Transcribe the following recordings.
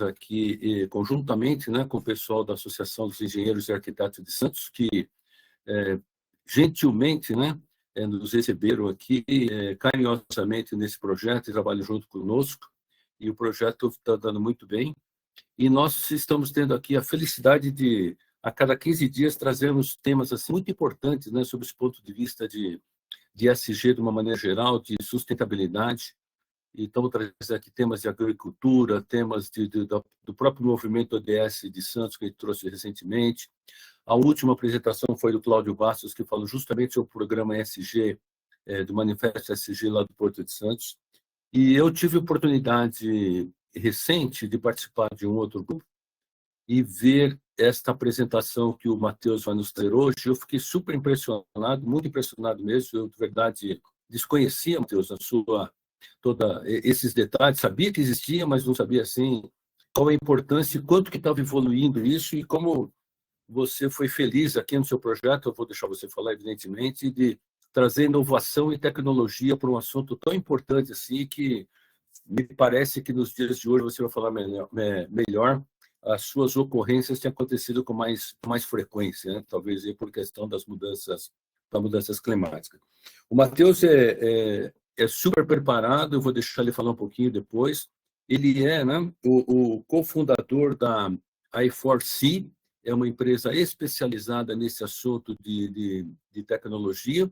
aqui, conjuntamente, né, com o pessoal da Associação dos Engenheiros e Arquitetos de Santos, que gentilmente, né, nos receberam aqui carinhosamente nesse projeto e trabalham junto conosco. E o projeto está dando muito bem. E nós estamos tendo aqui a felicidade de, a cada 15 dias, trazermos temas assim, muito importantes, né, sobre esse ponto de vista de ESG de uma maneira geral, de sustentabilidade. E estamos trazendo aqui temas de agricultura, temas do próprio movimento ODS de Santos, que ele trouxe recentemente. A última apresentação foi do Cláudio Bastos, que falou justamente sobre o programa ESG, do Manifesto ESG lá do Porto de Santos. E eu tive a oportunidade recente de participar de um outro grupo e ver esta apresentação que o Matheus vai nos ter hoje. Eu fiquei super impressionado, muito impressionado mesmo. Eu, de verdade, desconhecia, Matheus, toda esses detalhes. Sabia que existia, mas não sabia assim qual a importância e quanto que estava evoluindo isso e como você foi feliz aqui no seu projeto. Eu vou deixar você falar, evidentemente, de trazer inovação e tecnologia para um assunto tão importante assim, que me parece que nos dias de hoje você vai falar melhor. As suas ocorrências têm acontecido com mais frequência, né? Talvez por questão das mudanças climáticas. O Matheus é super preparado, eu vou deixar ele falar um pouquinho depois. Ele é, né, o cofundador da i4C, é uma empresa especializada nesse assunto de tecnologia,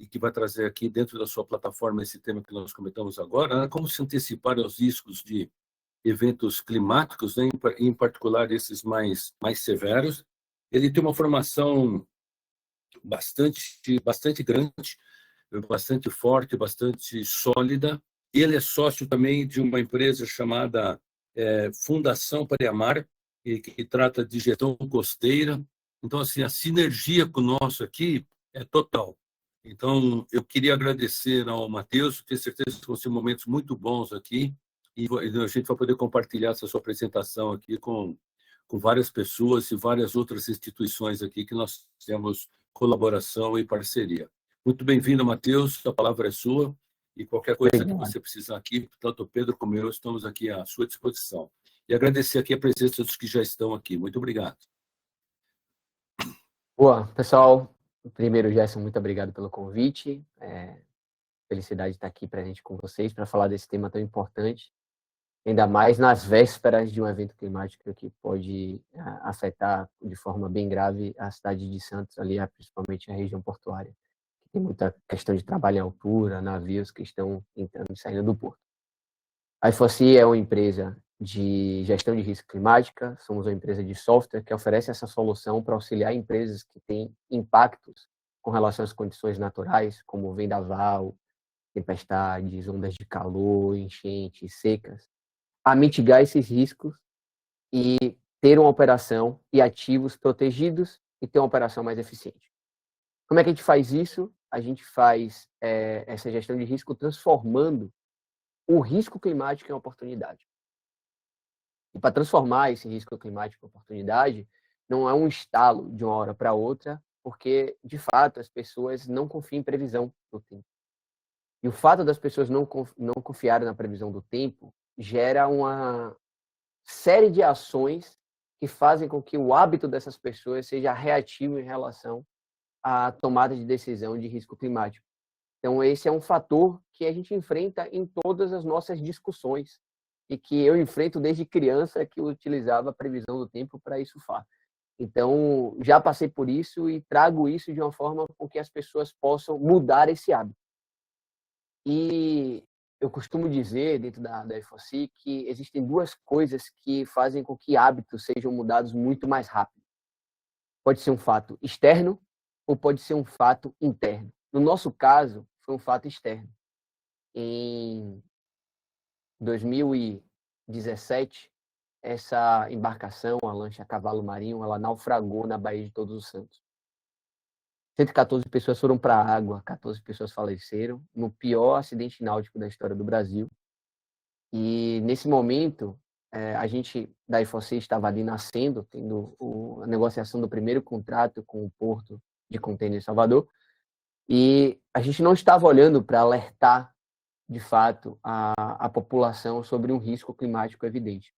e que vai trazer aqui dentro da sua plataforma esse tema que nós comentamos agora, né? Como se antecipar aos riscos de eventos climáticos, né? Em particular esses mais severos. Ele tem uma formação bastante grande, bastante forte, bastante sólida. Ele é sócio também de uma empresa chamada Fundação Pareamar, que trata de gestão costeira. Então, assim, a sinergia com o nosso aqui é total. Então, eu queria agradecer ao Matheus, tenho certeza que vão ser momentos muito bons aqui, e a gente vai poder compartilhar essa sua apresentação aqui com várias pessoas e várias outras instituições aqui que nós temos colaboração e parceria. Muito bem-vindo, Matheus, a palavra é sua, e qualquer coisa que você precisar aqui, tanto o Pedro como eu estamos aqui à sua disposição. E agradecer aqui a presença dos que já estão aqui. Muito obrigado. Boa, pessoal. Primeiro, Gerson, muito obrigado pelo convite. Felicidade de estar aqui presente com vocês para falar desse tema tão importante, ainda mais nas vésperas de um evento climático que pode afetar de forma bem grave a cidade de Santos, ali, principalmente a região portuária. Tem muita questão de trabalho em altura, navios que estão entrando e saindo do porto. A i4C é uma empresa de gestão de risco climática, somos uma empresa de software que oferece essa solução para auxiliar empresas que têm impactos com relação às condições naturais, como vendaval, tempestades, ondas de calor, enchentes, secas, a mitigar esses riscos e ter uma operação e ativos protegidos e ter uma operação mais eficiente. Como é que a gente faz isso? A gente faz essa gestão de risco transformando o risco climático em oportunidade. E para transformar esse risco climático em oportunidade, não é um estalo de uma hora para outra, porque, de fato, as pessoas não confiam em previsão do tempo. E o fato das pessoas não confiarem na previsão do tempo gera uma série de ações que fazem com que o hábito dessas pessoas seja reativo em relação à tomada de decisão de risco climático. Então, esse é um fator que a gente enfrenta em todas as nossas discussões e que eu enfrento desde criança, que eu utilizava a previsão do tempo para isso surfar. Então, já passei por isso e trago isso de uma forma com que as pessoas possam mudar esse hábito. E eu costumo dizer, dentro da i4C, que existem duas coisas que fazem com que hábitos sejam mudados muito mais rápido. Pode ser um fato externo ou pode ser um fato interno. No nosso caso, foi um fato externo. Em 2017, essa embarcação, a lancha Cavalo Marinho, ela naufragou na Baía de Todos os Santos. 114 pessoas foram para a água, 14 pessoas faleceram, no pior acidente náutico da história do Brasil. E, nesse momento, a gente, da i4C, estava ali nascendo, tendo a negociação do primeiro contrato com o Porto de Contêiner em Salvador, e a gente não estava olhando para alertar, de fato, a população sobre um risco climático evidente.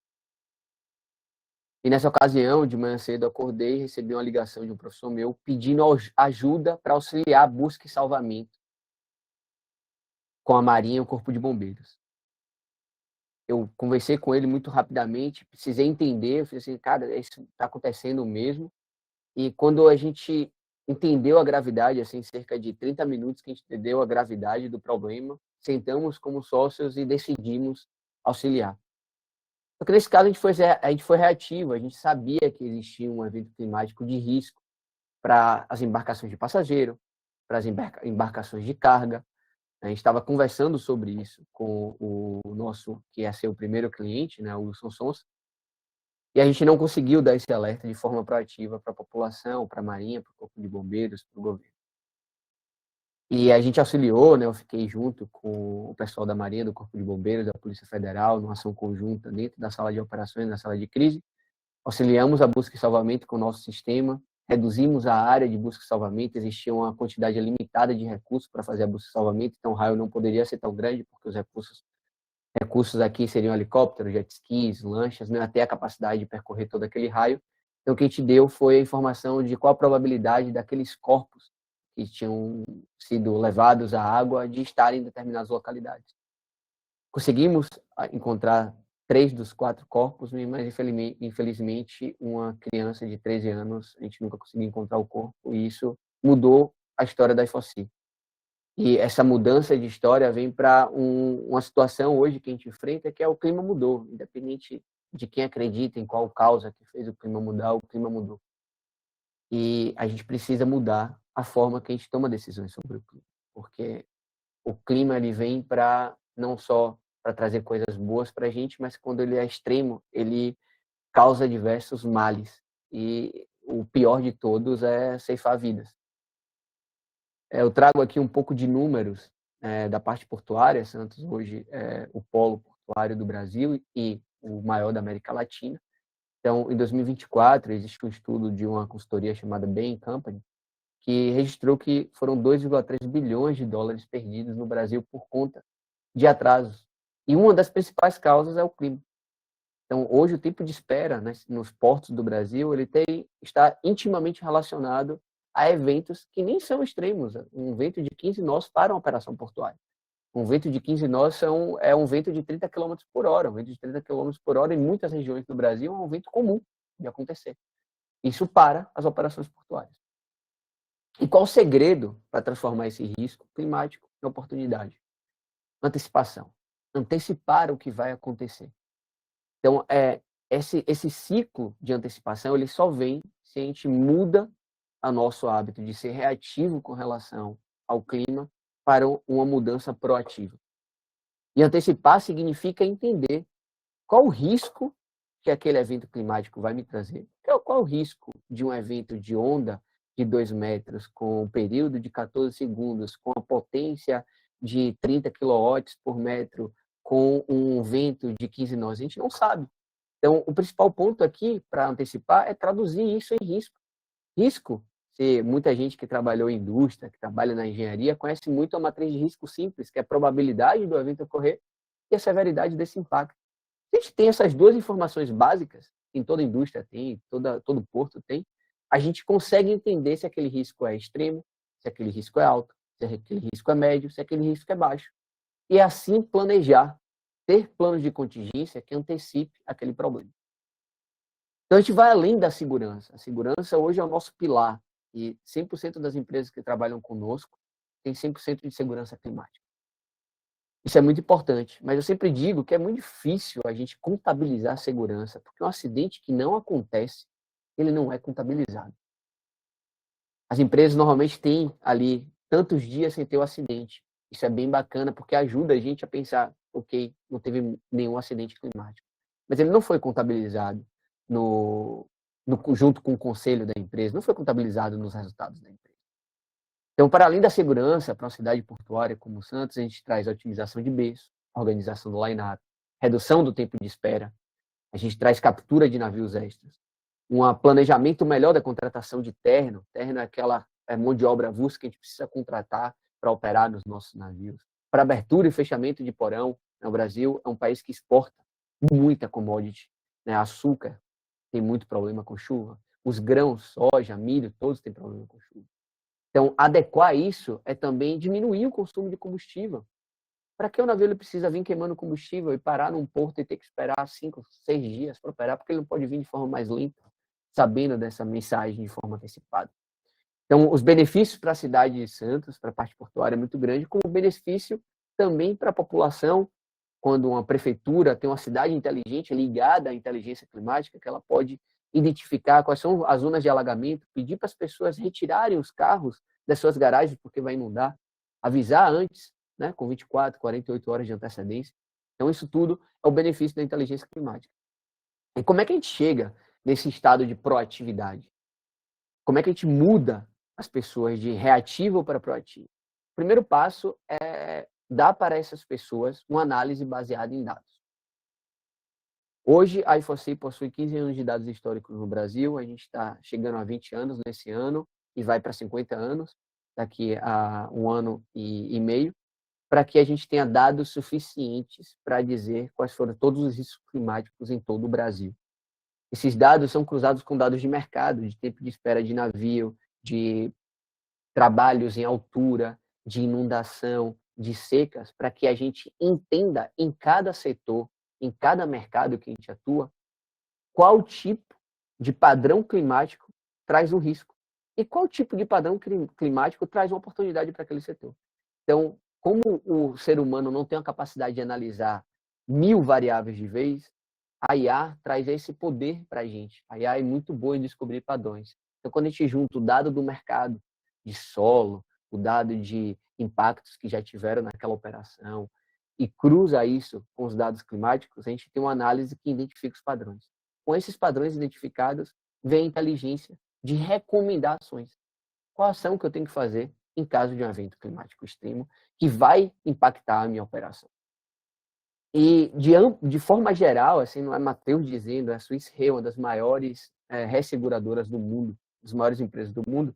E nessa ocasião, de manhã cedo, acordei e recebi uma ligação de um professor meu pedindo ajuda para auxiliar a busca e salvamento com a Marinha e o Corpo de Bombeiros. Eu conversei com ele muito rapidamente, precisei entender, eu falei assim, cara, isso está acontecendo mesmo. E quando a gente entendeu a gravidade, assim, cerca de 30 minutos que a gente entendeu a gravidade do problema, sentamos como sócios e decidimos auxiliar. Porque nesse caso a gente foi reativo, a gente sabia que existia um evento climático de risco para as embarcações de passageiro, para as embarcações de carga. A gente estava conversando sobre isso com o nosso, que ia ser o primeiro cliente, né, o Wilson Sons, e a gente não conseguiu dar esse alerta de forma proativa para a população, para a Marinha, para o Corpo de Bombeiros, para o governo. E a gente auxiliou, né, eu fiquei junto com o pessoal da Marinha, do Corpo de Bombeiros, da Polícia Federal, numa ação conjunta dentro da sala de operações, na sala de crise. Auxiliamos a busca e salvamento com o nosso sistema, reduzimos a área de busca e salvamento, existia uma quantidade limitada de recursos para fazer a busca e salvamento, então o raio não poderia ser tão grande, porque os recursos aqui seriam helicópteros, jet skis, lanchas, não ia ter a capacidade de percorrer todo aquele raio. Então, o que a gente deu foi a informação de qual a probabilidade daqueles corpos que tinham sido levados à água de estarem em determinadas localidades. Conseguimos encontrar 3 dos 4 corpos, mas infelizmente uma criança de 13 anos, a gente nunca conseguiu encontrar o corpo, e isso mudou a história da IFOCI. E essa mudança de história vem para uma situação hoje que a gente enfrenta, que é o clima mudou. Independente de quem acredita em qual causa que fez o clima mudar, o clima mudou. E a gente precisa mudar a forma que a gente toma decisões sobre o clima. Porque o clima ele vem para não só para trazer coisas boas para a gente, mas quando ele é extremo, ele causa diversos males. E o pior de todos é ceifar vidas. Eu trago aqui um pouco de números da parte portuária. Santos hoje é o polo portuário do Brasil e o maior da América Latina. Então, em 2024, existe um estudo de uma consultoria chamada Bain Company, que registrou que foram 2,3 bilhões de dólares perdidos no Brasil por conta de atrasos. E uma das principais causas é o clima. Então, hoje, o tempo de espera, né, nos portos do Brasil está intimamente relacionado a eventos que nem são extremos. Um vento de 15 nós para uma operação portuária. Um vento de 15 nós é um vento de 30 km por hora. Um vento de 30 km por hora, em muitas regiões do Brasil, é um vento comum de acontecer. Isso para as operações portuárias. E qual o segredo para transformar esse risco climático em oportunidade? Antecipação. Antecipar o que vai acontecer. Então, esse ciclo de antecipação ele só vem se a gente muda o nosso hábito de ser reativo com relação ao clima para uma mudança proativa. E antecipar significa entender qual o risco que aquele evento climático vai me trazer. Qual o risco de um evento de onda de 2 metros, com um período de 14 segundos, com a potência de 30 quilowatts por metro, com um vento de 15 nós? A gente não sabe. Então, o principal ponto aqui, para antecipar, é traduzir isso em risco. Risco, se muita gente que trabalhou em indústria, que trabalha na engenharia, conhece muito a matriz de risco simples, que é a probabilidade do evento ocorrer e a severidade desse impacto. Se a gente tem essas duas informações básicas, em toda indústria tem, todo porto tem, a gente consegue entender se aquele risco é extremo, se aquele risco é alto, se aquele risco é médio, se aquele risco é baixo. E assim planejar, ter planos de contingência que antecipe aquele problema. Então, a gente vai além da segurança. A segurança hoje é o nosso pilar. E 100% das empresas que trabalham conosco têm 100% de segurança climática. Isso é muito importante. Mas eu sempre digo que é muito difícil a gente contabilizar a segurança, porque um acidente que não acontece, ele não é contabilizado. As empresas normalmente têm ali tantos dias sem ter o acidente. Isso é bem bacana, porque ajuda a gente a pensar, ok, não teve nenhum acidente climático. Mas ele não foi contabilizado junto com o conselho da empresa, não foi contabilizado nos resultados da empresa. Então, para além da segurança, para uma cidade portuária como Santos, a gente traz a otimização de berço, organização do line-up, redução do tempo de espera, a gente traz captura de navios extras, um planejamento melhor da contratação de terno. Terno é aquela mão de obra avulsa que a gente precisa contratar para operar nos nossos navios. Para abertura e fechamento de porão, o Brasil é um país que exporta muita commodity, né? Açúcar, tem muito problema com chuva. Os grãos, soja, milho, todos têm problema com chuva. Então, adequar isso é também diminuir o consumo de combustível. Para que o navio ele precisa vir queimando combustível e parar num porto e ter que esperar 5, 6 dias para operar? Porque ele não pode vir de forma mais lenta, sabendo dessa mensagem de forma antecipada. Então, os benefícios para a cidade de Santos, para a parte portuária, é muito grande, como benefício também para a população, quando uma prefeitura tem uma cidade inteligente ligada à inteligência climática, que ela pode identificar quais são as zonas de alagamento, pedir para as pessoas retirarem os carros das suas garagens, porque vai inundar, avisar antes, né, com 24, 48 horas de antecedência. Então, isso tudo é o benefício da inteligência climática. E como é que a gente chega nesse estado de proatividade? Como é que a gente muda as pessoas de reativo para proativo? O primeiro passo é dar para essas pessoas uma análise baseada em dados. Hoje, a I4C possui 15 anos de dados históricos no Brasil, a gente está chegando a 20 anos nesse ano e vai para 50 anos, daqui a um ano e meio, para que a gente tenha dados suficientes para dizer quais foram todos os riscos climáticos em todo o Brasil. Esses dados são cruzados com dados de mercado, de tempo de espera de navio, de trabalhos em altura, de inundação, de secas, para que a gente entenda em cada setor, em cada mercado que a gente atua, qual tipo de padrão climático traz um risco e qual tipo de padrão climático traz uma oportunidade para aquele setor. Então, como o ser humano não tem a capacidade de analisar 1000 variáveis de vez, a IA traz esse poder para a gente. A IA é muito boa em descobrir padrões. Então, quando a gente junta o dado do mercado, de solo, o dado de impactos que já tiveram naquela operação, e cruza isso com os dados climáticos, a gente tem uma análise que identifica os padrões. Com esses padrões identificados, vem a inteligência de recomendar ações. Qual ação que eu tenho que fazer em caso de um evento climático extremo que vai impactar a minha operação? E, de forma geral, assim, não é Matheus dizendo, a Swiss Re, uma das maiores resseguradoras do mundo, das maiores empresas do mundo,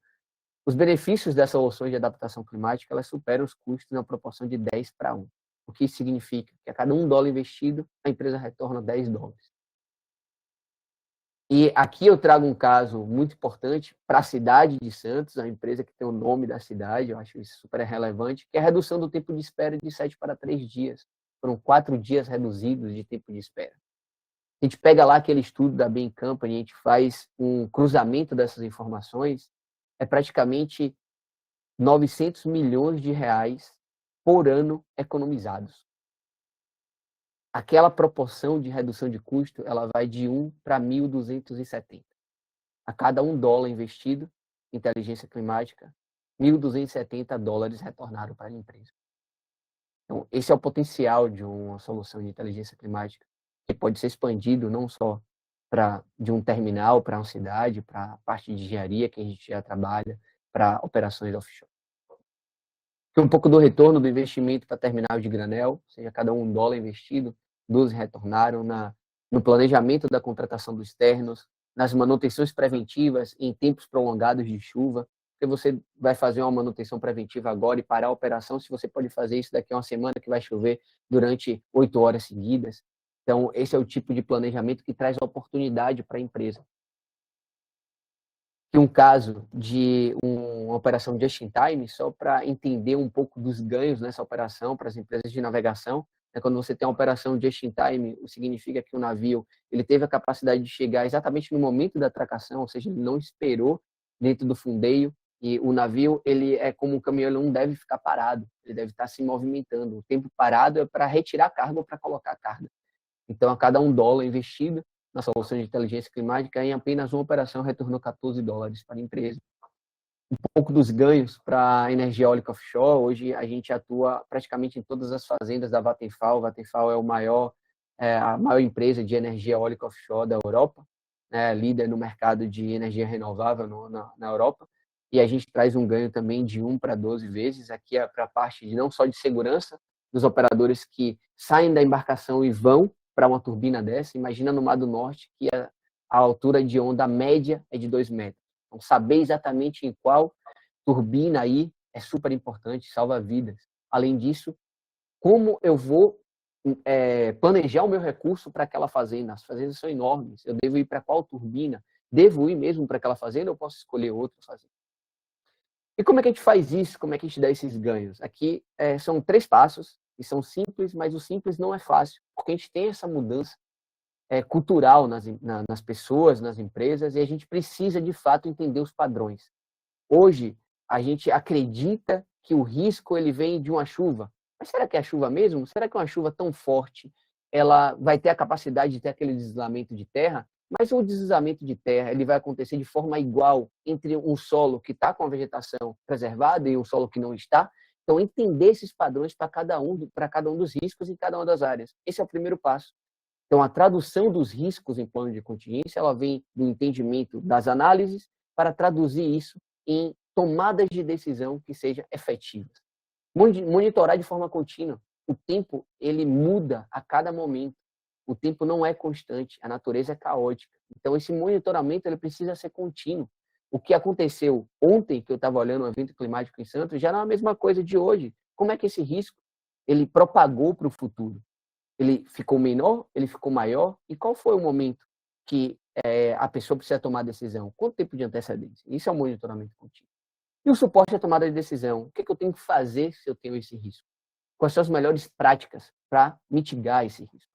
os benefícios dessas soluções de adaptação climática, elas superam os custos na proporção de 10 para 1. O que isso significa? Que a cada $1 investido, a empresa retorna $10. E aqui eu trago um caso muito importante para a cidade de Santos, a empresa que tem o nome da cidade, eu acho isso super relevante, que é a redução do tempo de espera de 7 para 3 dias. Foram 4 dias reduzidos de tempo de espera. A gente pega lá aquele estudo da Bain Company, a gente faz um cruzamento dessas informações, é praticamente 900 milhões de reais por ano economizados. Aquela proporção de redução de custo, ela vai de 1 para 1.270. A cada $1 investido em inteligência climática, $1.270 retornaram para a empresa. Então, esse é o potencial de uma solução de inteligência climática, que pode ser expandido não só de um terminal para uma cidade, para a parte de engenharia que a gente já trabalha, para operações offshore. Um pouco do retorno do investimento para terminal de granel, ou seja, cada $1 investido, 12 retornaram no planejamento da contratação dos externos, nas manutenções preventivas em tempos prolongados de chuva, porque você vai fazer uma manutenção preventiva agora e parar a operação, se você pode fazer isso daqui a uma semana que vai chover durante 8 horas seguidas. Então, esse é o tipo de planejamento que traz oportunidade para a empresa. Um caso de uma operação just in time, só para entender um pouco dos ganhos nessa operação para as empresas de navegação. Quando você tem uma operação just in time, significa que o navio ele teve a capacidade de chegar exatamente no momento da atracação, ou seja, ele não esperou dentro do fundeio, e o navio ele é como um caminhão, ele não deve ficar parado, ele deve estar se movimentando. O tempo parado é para retirar a carga ou para colocar a carga. Então, a cada $1 investido na solução de inteligência climática, em apenas uma operação retornou $14 para a empresa. Um pouco dos ganhos para a energia eólica offshore, hoje a gente atua praticamente em todas as fazendas da Vattenfall. A Vattenfall é a maior empresa de energia eólica offshore da Europa, líder no mercado de energia renovável na Europa, e a gente traz um ganho também de 1 para 12 vezes. Aqui é para a parte de não só de segurança dos operadores que saem da embarcação e vão para uma turbina dessa. Imagina no Mar do Norte, que a altura de onda média é de 2 metros. Então, saber exatamente em qual turbina aí é super importante, salva vidas. Além disso, como eu vou planejar o meu recurso para aquela fazenda. As fazendas são enormes. Eu devo ir para qual turbina? Devo ir mesmo para aquela fazenda ou eu posso escolher outra fazenda? E como é que a gente faz isso? Como é que a gente dá esses ganhos? Aqui são 3 passos, e são simples, mas o simples não é fácil, porque a gente tem essa mudança cultural nas pessoas, nas empresas, e a gente precisa, de fato, entender os padrões. Hoje, a gente acredita que o risco ele vem de uma chuva. Mas será que é a chuva mesmo? Será que uma chuva tão forte ela vai ter a capacidade de ter aquele deslizamento de terra? Mas o deslizamento de terra ele vai acontecer de forma igual entre um solo que está com a vegetação preservada e um solo que não está. Então, entender esses padrões para cada um dos riscos em cada uma das áreas. Esse é o primeiro passo. Então, a tradução dos riscos em plano de contingência, ela vem do entendimento das análises para traduzir isso em tomadas de decisão que sejam efetivas. Monitorar de forma contínua. O tempo, ele muda a cada momento. O tempo não é constante, a natureza é caótica. Então, esse monitoramento ele precisa ser contínuo. O que aconteceu ontem, que eu estava olhando o evento climático em Santos, já não é a mesma coisa de hoje. Como é que esse risco ele propagou para o futuro? Ele ficou menor? Ele ficou maior? E qual foi o momento que a pessoa precisa tomar a decisão? Quanto tempo de antecedência? Isso é o monitoramento contínuo. E o suporte à tomada de decisão? O que eu tenho que fazer se eu tenho esse risco? Quais são as melhores práticas para mitigar esse risco?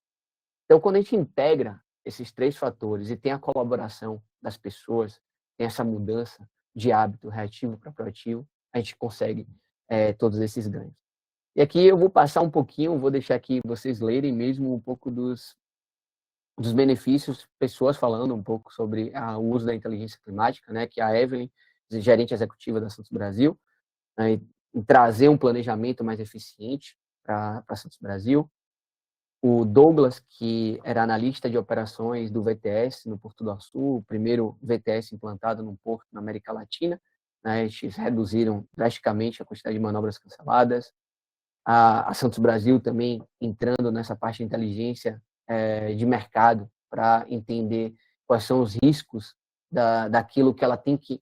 Então, quando a gente integra esses 3 fatores e tem a colaboração das pessoas, tem essa mudança de hábito reativo para proativo, a gente consegue todos esses ganhos. E aqui eu vou passar um pouquinho, vou deixar aqui vocês lerem mesmo um pouco dos benefícios, pessoas falando um pouco sobre o uso da inteligência climática, né, que a Evelyn, gerente executiva da Santos Brasil, né, em trazer um planejamento mais eficiente para Santos Brasil. O Douglas, que era analista de operações do VTS no Porto do Açu, o primeiro VTS implantado num porto na América Latina, né, eles reduziram drasticamente a quantidade de manobras canceladas. A Santos Brasil também entrando nessa parte de inteligência de mercado para entender quais são os riscos daquilo que ela tem que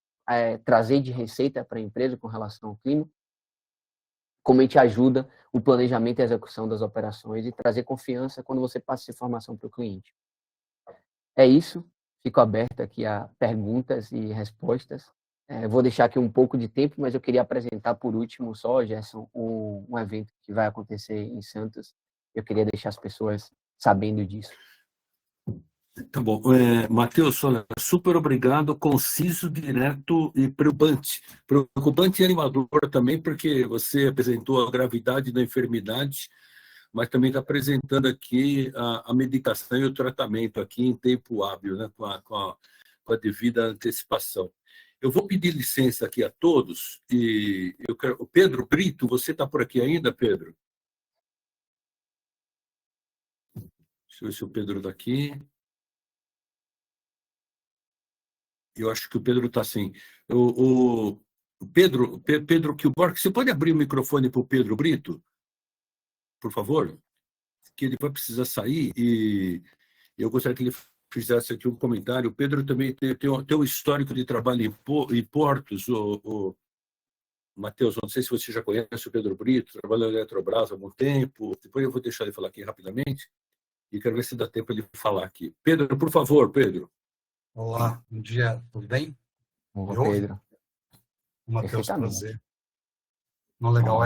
trazer de receita para a empresa com relação ao clima, como a gente ajuda o planejamento e a execução das operações e trazer confiança quando você passa essa informação para o cliente. É isso, fico aberto aqui a perguntas e respostas. Vou deixar aqui um pouco de tempo, mas eu queria apresentar por último só, Gerson, um evento que vai acontecer em Santos. Eu queria deixar as pessoas sabendo disso. Tá bom. Matheus, olha, super obrigado, conciso, direto e preocupante. Preocupante e animador também, porque você apresentou a gravidade da enfermidade, mas também está apresentando aqui a medicação e o tratamento aqui em tempo hábil, né, com a devida antecipação. Eu vou pedir licença aqui a todos e eu quero... O Pedro Brito, você está por aqui ainda, Pedro? Deixa eu ver se o Pedro está aqui. Eu acho que o Pedro está assim. O Pedro Kilborg, você pode abrir o microfone para o Pedro Brito, por favor? Que ele vai precisar sair e eu gostaria que ele fizesse aqui um comentário. O Pedro também tem um histórico de trabalho em portos. Matheus, não sei se você já conhece o Pedro Brito, trabalha na Eletrobras há algum tempo. Depois eu vou deixar ele falar aqui rapidamente e quero ver se dá tempo ele falar aqui. Pedro, por favor, Pedro. Olá, bom dia, tudo bem? Olá, Pedro. Matheus, prazer. Não, legal,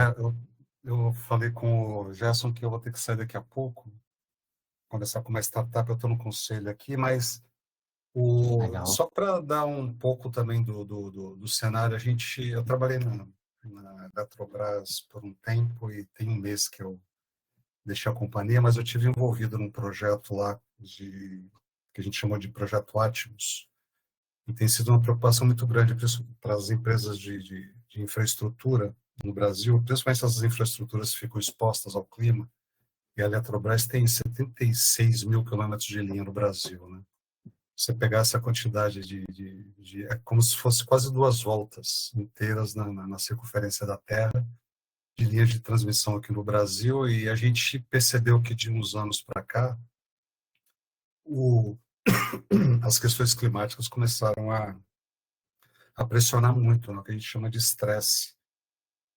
eu falei com o Gerson que eu vou ter que sair daqui a pouco, conversar com uma startup, eu estou no conselho aqui, mas só para dar um pouco também do cenário, eu trabalhei na Eletrobras por um tempo e tem um mês que eu deixei a companhia, mas eu tive envolvido num projeto lá que a gente chamou de Projeto Atmos, e tem sido uma preocupação muito grande para as empresas de infraestrutura no Brasil, principalmente as infraestruturas que ficam expostas ao clima, e a Eletrobras tem 76 mil quilômetros de linha no Brasil, né? Você pegar essa quantidade é como se fosse quase 2 voltas inteiras na circunferência da Terra, de linhas de transmissão aqui no Brasil, e a gente percebeu que de uns anos para cá, as questões climáticas começaram a pressionar muito, no que a gente chama de estresse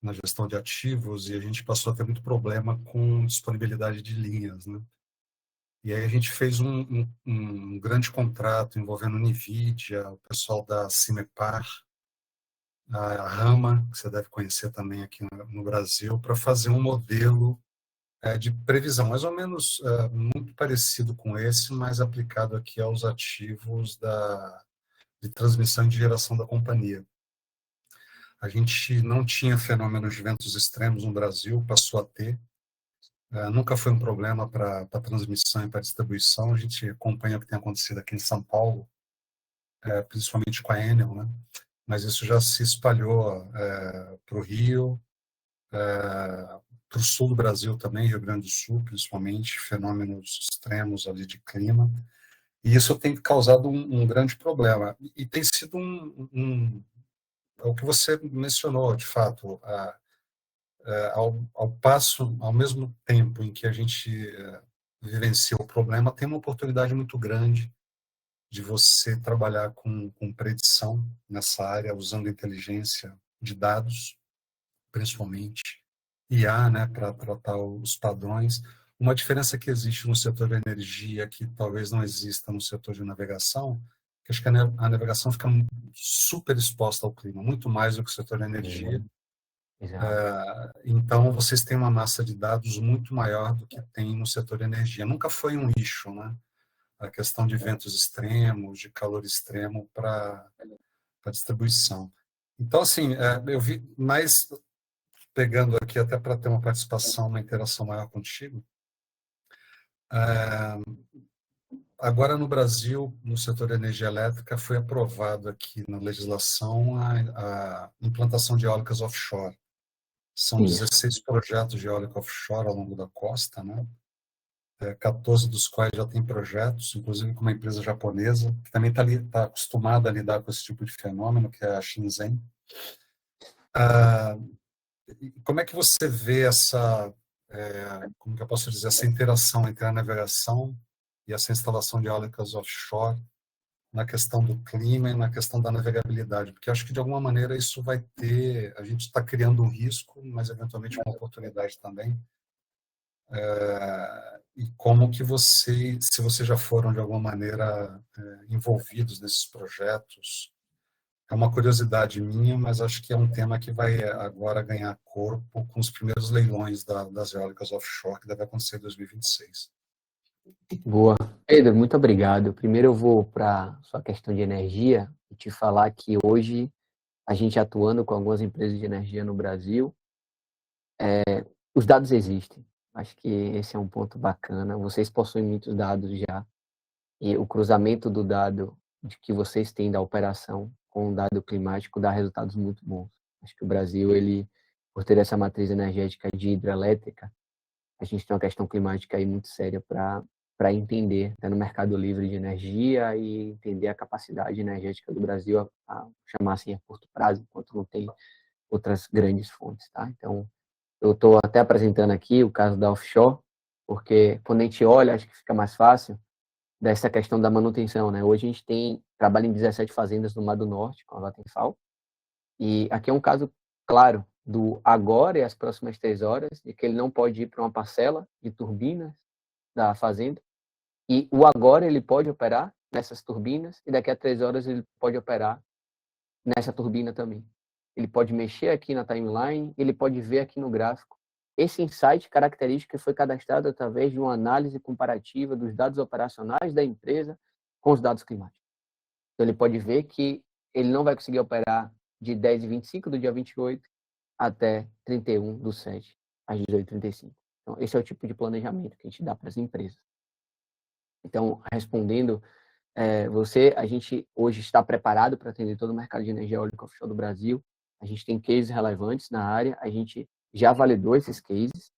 na gestão de ativos, e a gente passou a ter muito problema com disponibilidade de linhas, né? E aí a gente fez um grande contrato envolvendo NVIDIA, o pessoal da Cimepar, a Rama, que você deve conhecer também aqui no Brasil, para fazer um modelo de previsão, mais ou menos muito parecido com esse, mas aplicado aqui aos ativos de transmissão e de geração da companhia. A gente não tinha fenômenos de ventos extremos no Brasil, passou a ter. Nunca foi um problema para transmissão e para distribuição. A gente acompanha o que tem acontecido aqui em São Paulo, principalmente com a Enel, né? Mas isso já se espalhou para o Rio, para o sul do Brasil também, Rio Grande do Sul, principalmente, fenômenos extremos ali de clima. E isso tem causado um grande problema. E tem sido o que você mencionou, de fato, ao mesmo tempo em que a gente vivencia o problema, tem uma oportunidade muito grande de você trabalhar com predição nessa área, usando inteligência de dados, principalmente IA, né, para tratar os padrões. Uma diferença que existe no setor da energia, que talvez não exista no setor de navegação, que acho que a navegação fica super exposta ao clima, muito mais do que o setor da energia. Então, vocês têm uma massa de dados muito maior do que tem no setor de energia. Nunca foi um issue, né? A questão de ventos extremos, de calor extremo para distribuição. Então, assim, eu vi mais pegando aqui até para ter uma participação, uma interação maior contigo. Agora, no Brasil, no setor de energia elétrica, foi aprovado aqui na legislação a implantação de eólicas offshore. São 16 projetos de eólica offshore ao longo da costa, né? 14 dos quais já têm projetos, inclusive com uma empresa japonesa, que também está acostumada a lidar com esse tipo de fenômeno, que é a Shinzen. Como é que você vê como que eu posso dizer, essa interação entre a navegação e essa instalação de eólicas offshore na questão do clima e na questão da navegabilidade? Porque acho que, de alguma maneira, isso vai a gente está criando um risco, mas, eventualmente, uma oportunidade também. E como que se vocês já foram, de alguma maneira, envolvidos nesses projetos. É uma curiosidade minha, mas acho que é um tema que vai agora ganhar corpo com os primeiros leilões das eólicas offshore, que deve acontecer em 2026. Boa. Pedro, muito obrigado. Primeiro eu vou para a sua questão de energia e te falar que hoje a gente atuando com algumas empresas de energia no Brasil, os dados existem. Acho que esse é um ponto bacana. Vocês possuem muitos dados já e o cruzamento do dado de que vocês têm da operação com o dado climático dá resultados muito bons. Acho que o Brasil, ele, por ter essa matriz energética de hidrelétrica, a gente tem uma questão climática aí muito séria para entender, até no mercado livre de energia e entender a capacidade energética do Brasil a chamar assim a curto prazo, enquanto não tem outras grandes fontes, tá? Então, eu estou até apresentando aqui o caso da offshore, porque quando a gente olha, acho que fica mais fácil dessa questão da manutenção, né? Hoje a gente trabalha em 17 fazendas no Mar do Norte, com a Vattenfall, e aqui é um caso claro do agora e as próximas 3 horas, de que ele não pode ir para uma parcela de turbinas da fazenda, e o agora ele pode operar nessas turbinas, e daqui a 3 horas ele pode operar nessa turbina também. Ele pode mexer aqui na timeline, ele pode ver aqui no gráfico. Esse insight característico foi cadastrado através de uma análise comparativa dos dados operacionais da empresa com os dados climáticos. Então, ele pode ver que ele não vai conseguir operar de 10h25 do dia 28 até 31/7, às 18h35. Então, esse é o tipo de planejamento que a gente dá para as empresas. Então, respondendo a gente hoje está preparado para atender todo o mercado de energia eólica offshore do Brasil. A gente tem cases relevantes na área, a gente já validou esses cases,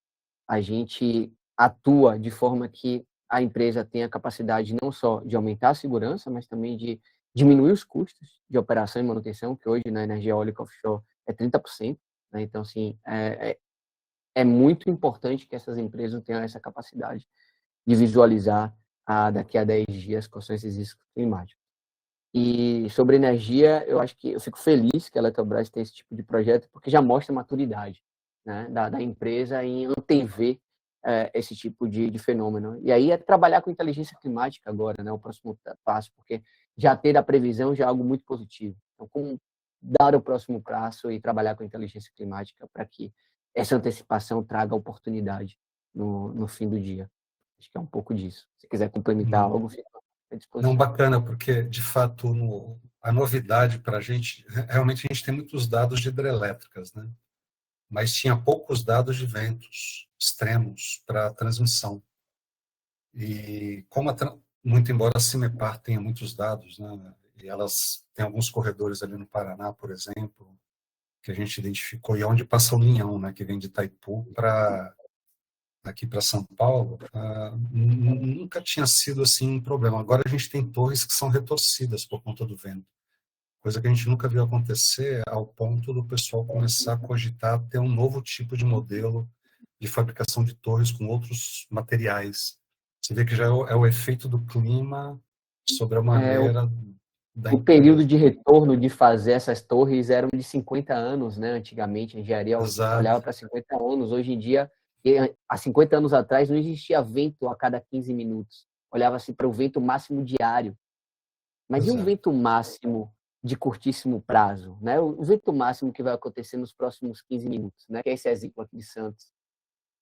a gente atua de forma que a empresa tenha a capacidade não só de aumentar a segurança, mas também de diminuir os custos de operação e manutenção, que hoje na energia eólica offshore é 30%. Né? Então, assim, é muito importante que essas empresas tenham essa capacidade de visualizar daqui a 10 dias quais são esses riscos climáticos. E sobre energia, eu acho que eu fico feliz que a Eletrobras tem esse tipo de projeto, porque já mostra a maturidade, né, da empresa em antever esse tipo de fenômeno. E aí é trabalhar com inteligência climática agora, né, o próximo passo, porque já ter a previsão já é algo muito positivo. Então, como dar o próximo passo e trabalhar com inteligência climática para que essa antecipação traga oportunidade no fim do dia. Acho que é um pouco disso. Se quiser complementar algo, fica à Não, disposição. bacana, porque, de fato, a novidade para a gente, realmente a gente tem muitos dados de hidrelétricas, né? Mas tinha poucos dados de ventos extremos para transmissão. E como muito embora a Cimepar tenha muitos dados, né? E elas têm alguns corredores ali no Paraná, por exemplo, que a gente identificou, e é onde passa o linhão, né? Que vem de Itaipu para aqui para São Paulo, nunca tinha sido assim um problema. Agora a gente tem torres que são retorcidas por conta do vento, coisa que a gente nunca viu acontecer, ao ponto do pessoal começar a cogitar ter um novo tipo de modelo de fabricação de torres com outros materiais. Você vê que já é o efeito do clima sobre a maneira da O período empresa. de retorno de fazer essas torres eram de 50 anos, né? Antigamente, a engenharia olhava Exato. para 50 anos. Hoje em dia, há 50 anos atrás, não existia vento a cada 15 minutos. Olhava-se para o vento máximo diário. Mas e um Exato. vento máximo de curtíssimo prazo, né? O vento máximo que vai acontecer nos próximos 15 minutos, né? Que é esse exemplo aqui de Santos.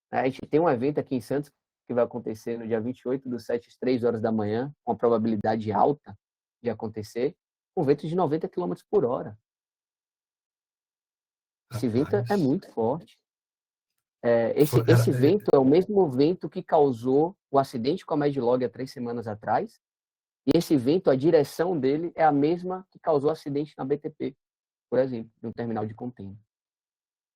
A gente tem um evento aqui em Santos que vai acontecer no dia 28/7, às 3 horas da manhã, com a probabilidade alta de acontecer, com vento de 90 quilômetros por hora. Esse vento é Rapaz. muito forte. Esse vento é o mesmo vento que causou o acidente com a Medlog há 3 semanas atrás, e esse vento, a direção dele é a mesma que causou o acidente na BTP, por exemplo, de um terminal de contêiner.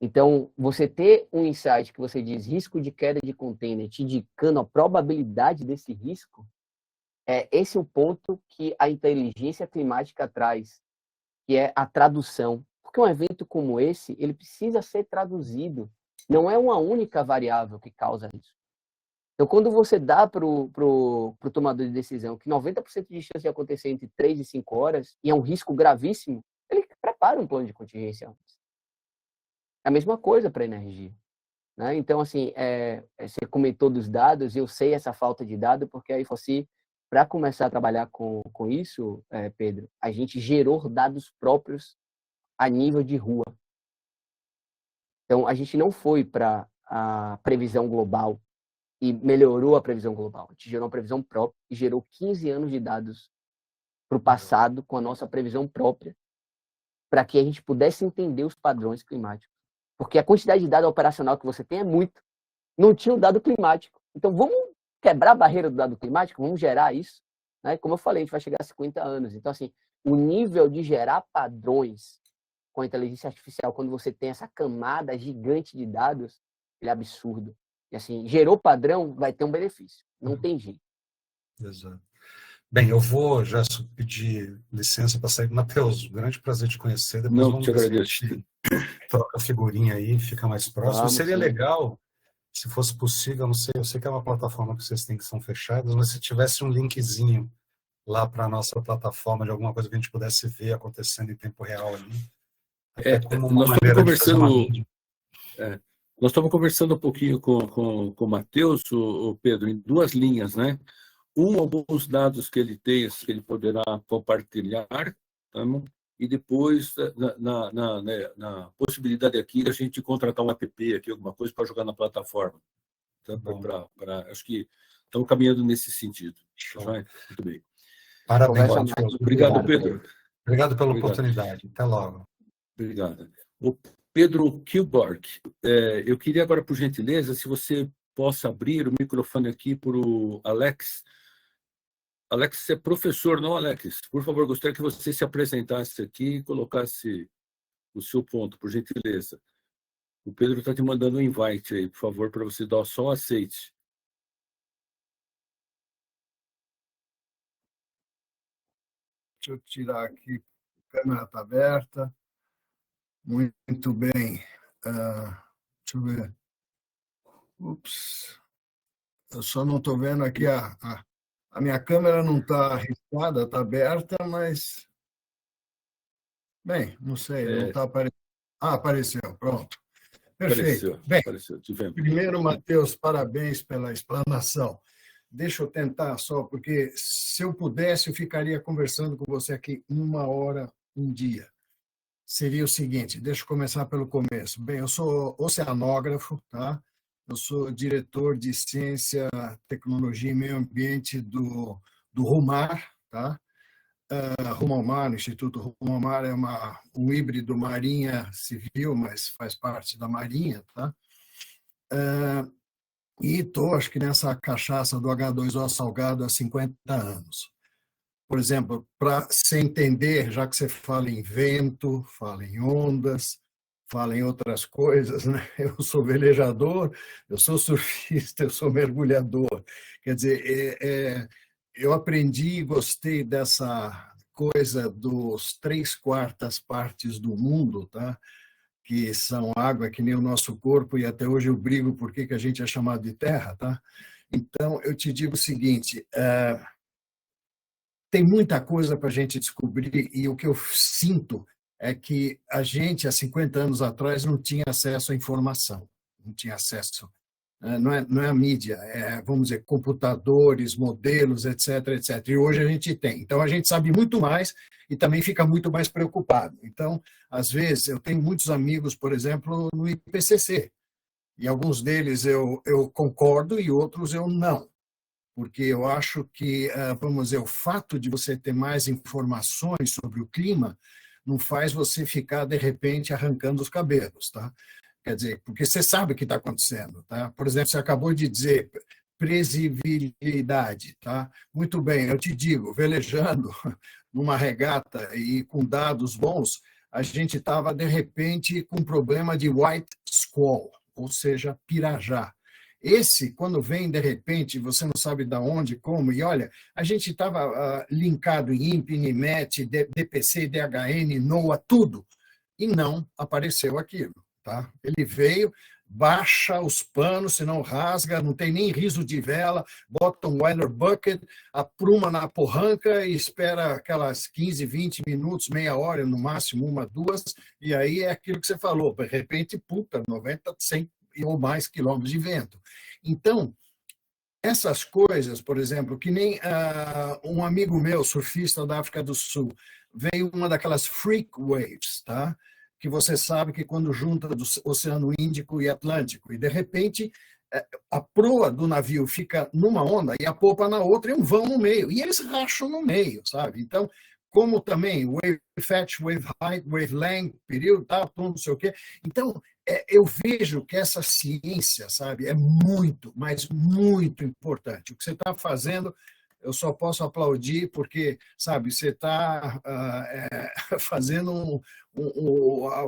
Então, você ter um insight que você diz risco de queda de container, te indicando a probabilidade desse risco, esse é o ponto que a inteligência climática traz, que é a tradução. Porque um evento como esse, ele precisa ser traduzido. Não é uma única variável que causa isso. Então, quando você dá para o tomador de decisão que 90% de chance de acontecer entre 3 e 5 horas, e é um risco gravíssimo, ele prepara um plano de contingência antes. É a mesma coisa para a energia. Né? Então, assim, você comentou dos dados, eu sei essa falta de dado, porque aí fosse para começar a trabalhar com isso, Pedro, a gente gerou dados próprios a nível de rua. Então, a gente não foi para a previsão global e melhorou a previsão global. A gente gerou uma previsão própria e gerou 15 anos de dados para o passado com a nossa previsão própria, para que a gente pudesse entender os padrões climáticos. Porque a quantidade de dado operacional que você tem é muito. Não tinha o dado climático. Então, vamos quebrar a barreira do dado climático? Vamos gerar isso? Né? Como eu falei, a gente vai chegar a 50 anos. Então, assim, o nível de gerar padrões com a inteligência artificial, quando você tem essa camada gigante de dados, ele é absurdo. E, assim, gerou padrão, vai ter um benefício. Não tem jeito. Exato. Bem, eu vou já pedir licença para sair. Matheus, grande prazer te conhecer. Depois Não, vamos te ver se a agradeço. gente troca a figurinha aí, fica mais próximo. Seria sim. legal, se fosse possível, não sei, eu sei que é uma plataforma que vocês têm que são fechadas, mas se tivesse um linkzinho lá para a nossa plataforma de alguma coisa que a gente pudesse ver acontecendo em tempo real ali, até como uma Nós estamos maneira de fazer uma conversando, mídia. nós estamos conversando um pouquinho com o Matheus, o Pedro, em duas linhas, né? Alguns dados que ele tem, que ele poderá compartilhar, tá? E depois, na possibilidade aqui, a gente contratar um app aqui, alguma coisa, para jogar na plataforma. Tá? Acho que estamos caminhando nesse sentido. Tá? Muito bem. Parabéns, Conversa Matheus. Obrigado, Pedro. Obrigado pela Obrigado. oportunidade. Até logo. Obrigado. O Pedro Kilborg, eu queria agora, por gentileza, se você possa abrir o microfone aqui para o Alex. Alex é professor, não, Alex? Por favor, gostaria que você se apresentasse aqui e colocasse o seu ponto, por gentileza. O Pedro está te mandando um invite aí, por favor, para você dar só um aceite. Deixa eu tirar aqui, a câmera está aberta. Muito bem. Deixa eu ver. Ups. Eu só não estou vendo aqui A minha câmera não está arriscada, está aberta, mas... Bem, não sei, não está aparecendo. Ah, apareceu, pronto. Perfeito. Bem, primeiro, Matheus, parabéns pela explanação. Deixa eu tentar só, porque se eu pudesse, eu ficaria conversando com você aqui 1 hora, um dia. Seria o seguinte, deixa eu começar pelo começo. Bem, eu sou oceanógrafo, tá? Eu sou diretor de Ciência, Tecnologia e Meio Ambiente do RUMAR, tá? Rumo ao Mar, o Instituto Rumo ao Mar é um híbrido marinha civil, mas faz parte da marinha, tá? E estou, acho que nessa cachaça do H2O salgado há 50 anos. Por exemplo, para você entender, já que você fala em vento, fala em ondas, fala em outras coisas, né? Eu sou velejador, eu sou surfista, eu sou mergulhador. Quer dizer, eu aprendi e gostei dessa coisa dos 3/4 partes do mundo, tá? Que são água, que nem o nosso corpo, e até hoje eu brigo por que a gente é chamado de terra, tá? Então, eu te digo o seguinte, tem muita coisa para a gente descobrir, e o que eu sinto é que a gente, há 50 anos atrás, não tinha acesso à informação, não tinha acesso. Não é a mídia, vamos dizer, computadores, modelos, etc, etc. E hoje a gente tem. Então, a gente sabe muito mais e também fica muito mais preocupado. Então, às vezes, eu tenho muitos amigos, por exemplo, no IPCC, e alguns deles eu concordo e outros eu não, porque eu acho que, vamos dizer, o fato de você ter mais informações sobre o clima não faz você ficar, de repente, arrancando os cabelos, tá? Quer dizer, porque você sabe o que está acontecendo, tá? Por exemplo, você acabou de dizer previsibilidade, tá? Muito bem, eu te digo, velejando numa regata e com dados bons, a gente estava, de repente, com um problema de white squall, ou seja, pirajá. Esse, quando vem, de repente, você não sabe de onde, como, e olha, a gente estava linkado em INPE, NIMET, DPC, DHN, NOAA, tudo, e não apareceu aquilo. Tá? Ele veio, baixa os panos, senão rasga, não tem nem riso de vela, bota um weather bucket, apruma na porranca e espera aquelas 15, 20 minutos, meia hora, no máximo 1, 2, e aí é aquilo que você falou, de repente, puta, 90, 100 ou mais quilômetros de vento. Então, essas coisas, por exemplo, que nem um amigo meu, surfista da África do Sul, veio uma daquelas freak waves, tá? Que você sabe que quando junta do Oceano Índico e Atlântico, e de repente a proa do navio fica numa onda e a popa na outra e um vão no meio, e eles racham no meio, sabe? Então, como também wave fetch, wave height, wave length, período, tal, não sei o quê. Então, eu vejo que essa ciência, sabe, é muito, mas muito importante. O que você está fazendo, eu só posso aplaudir porque, sabe, você está fazendo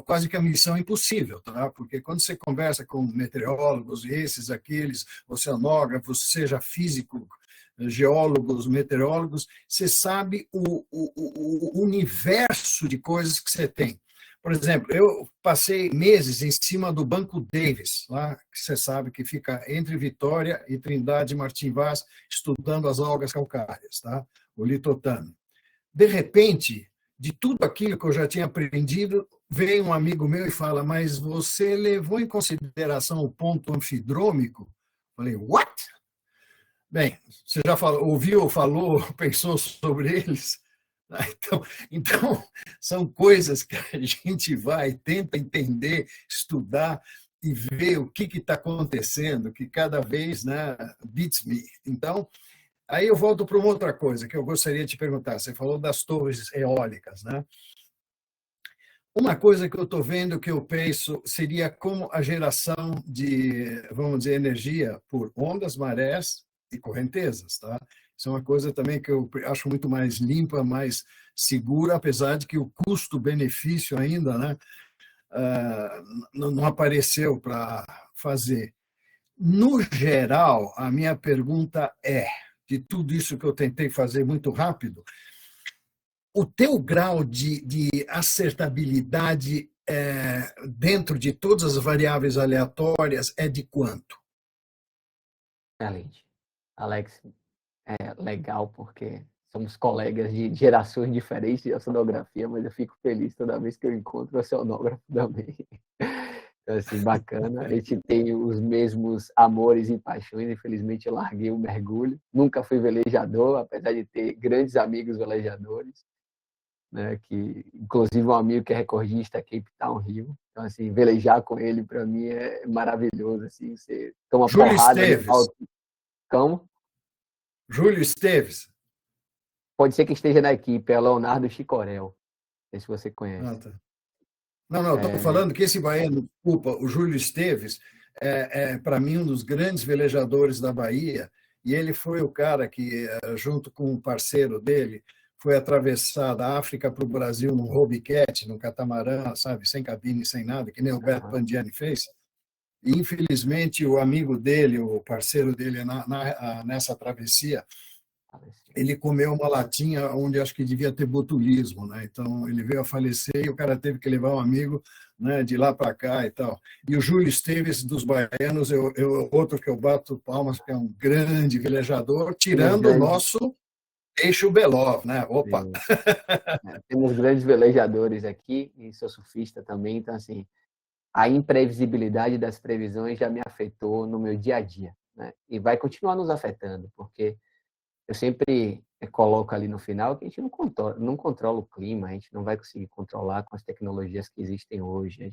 quase que a missão impossível, tá? Porque quando você conversa com meteorólogos, esses, aqueles, oceanógrafos, seja físico, geólogos, meteorólogos, você sabe o universo de coisas que você tem. Por exemplo, eu passei meses em cima do Banco Davis, lá que você sabe que fica entre Vitória e Trindade Martim Vaz, estudando as algas calcárias, tá? O litotano. De repente, de tudo aquilo que eu já tinha aprendido, vem um amigo meu e fala, mas você levou em consideração o ponto anfidrômico? Falei, what? Bem, você já ouviu, falou, pensou sobre eles? Então, são coisas que a gente vai, tenta entender, estudar e ver o que está acontecendo, que cada vez, né, beats me. Então, aí eu volto para uma outra coisa que eu gostaria de te perguntar. Você falou das torres eólicas, né? Uma coisa que eu estou vendo, que eu penso, seria como a geração de, vamos dizer, energia por ondas, marés e correntezas, tá? Isso é uma coisa também que eu acho muito mais limpa, mais segura, apesar de que o custo-benefício ainda, né, não apareceu para fazer. No geral, a minha pergunta é, de tudo isso que eu tentei fazer muito rápido, o teu grau de acertabilidade dentro de todas as variáveis aleatórias é de quanto? Excelente. Alex, legal, porque somos colegas de gerações diferentes de oceanografia, mas eu fico feliz toda vez que eu encontro o oceanógrafo também. Então, assim, bacana. A gente tem os mesmos amores e paixões. Infelizmente, eu larguei o mergulho. Nunca fui velejador, apesar de ter grandes amigos velejadores, né? Que, inclusive, um amigo que é recordista Cape Town Rio. Então, assim, velejar com ele, para mim, é maravilhoso. Assim, você toma Júlio porrada de Esteves. Como? Júlio Esteves. Pode ser que esteja na equipe, é Leonardo Chicorel. Não sei se você conhece. Ah, tá. Não, estou falando que esse baiano, desculpa, o Júlio Esteves, para mim, um dos grandes velejadores da Bahia, e ele foi o cara que, junto com um parceiro dele, foi atravessar da África para o Brasil num Hobbycat, num catamarã, sabe, sem cabine, sem nada, que nem o Beto Pandiani fez. E, infelizmente, o amigo dele, o parceiro dele nessa travessia, ele comeu uma latinha onde acho que devia ter botulismo, né? Então ele veio a falecer e o cara teve que levar um amigo, né, de lá para cá e tal. E o Júlio Esteves dos baianos, outro que eu bato palmas, que é um grande velejador, tirando o nosso Eixo Belov, né? Opa! Temos grandes velejadores aqui e sou surfista também, então assim, a imprevisibilidade das previsões já me afetou no meu dia a dia, né? E vai continuar nos afetando, porque eu sempre coloco ali no final que a gente não controla o clima, a gente não vai conseguir controlar com as tecnologias que existem hoje.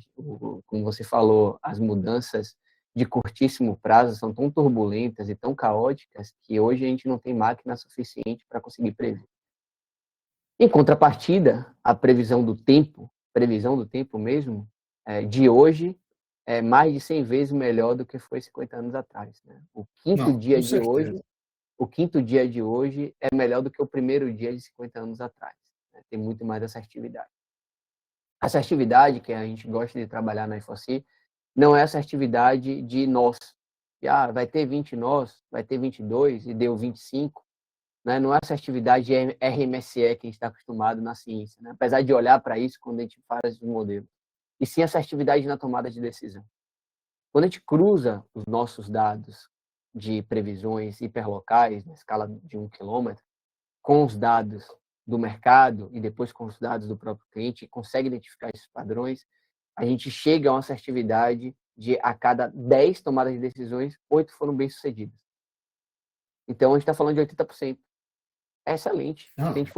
Como você falou, as mudanças de curtíssimo prazo são tão turbulentas e tão caóticas que hoje a gente não tem máquina suficiente para conseguir prever. Em contrapartida, a previsão do tempo mesmo, de hoje, é mais de 100 vezes melhor do que foi 50 anos atrás, né? O quinto dia de hoje é melhor do que o primeiro dia de 50 anos atrás, né? Tem muito mais assertividade. Assertividade, que a gente gosta de trabalhar na IFOC, não é assertividade de nós. Vai ter 20 nós, vai ter 22 e deu 25. Né? Não é assertividade RMSE que a gente está acostumado na ciência, né? Apesar de olhar para isso quando a gente faz os modelos. E sim assertividade na tomada de decisão. Quando a gente cruza os nossos dados de previsões hiperlocais, na escala de 1 quilômetro, com os dados do mercado e depois com os dados do próprio cliente, e consegue identificar esses padrões, a gente chega a uma assertividade de a cada 10 tomadas de decisões, 8 foram bem-sucedidas. Então, a gente está falando de 80%. É excelente. Se a gente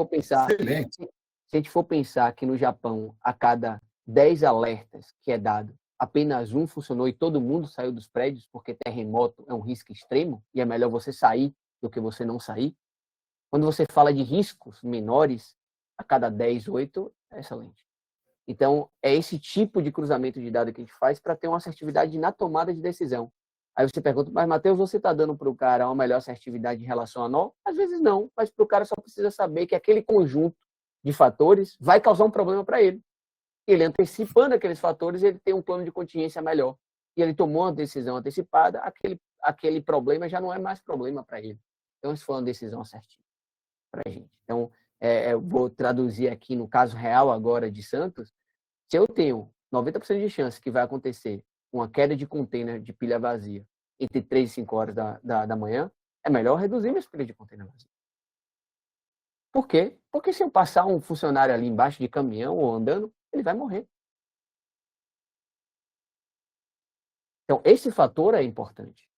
for pensar que no Japão, a cada 10 alertas que é dado, apenas um funcionou e todo mundo saiu dos prédios, porque terremoto é um risco extremo e é melhor você sair do que você não sair. Quando você fala de riscos menores, a cada 10, 8 é excelente. Então, é esse tipo de cruzamento de dados que a gente faz para ter uma assertividade na tomada de decisão. Aí você pergunta, mas Matheus, você está dando para o cara uma melhor assertividade em relação a nó? Às vezes não, mas para o cara só precisa saber que aquele conjunto de fatores vai causar um problema para ele. Ele antecipando aqueles fatores, ele tem um plano de contingência melhor. E ele tomou uma decisão antecipada, aquele problema já não é mais problema para ele. Então, isso foi uma decisão assertiva para a gente. Então, eu vou traduzir aqui no caso real agora de Santos. Se eu tenho 90% de chance que vai acontecer uma queda de container de pilha vazia entre 3 e 5 horas da manhã, é melhor reduzir minhas pilhas de container vazia. Por quê? Porque se eu passar um funcionário ali embaixo de caminhão ou andando, ele vai morrer. Então, esse fator é importante,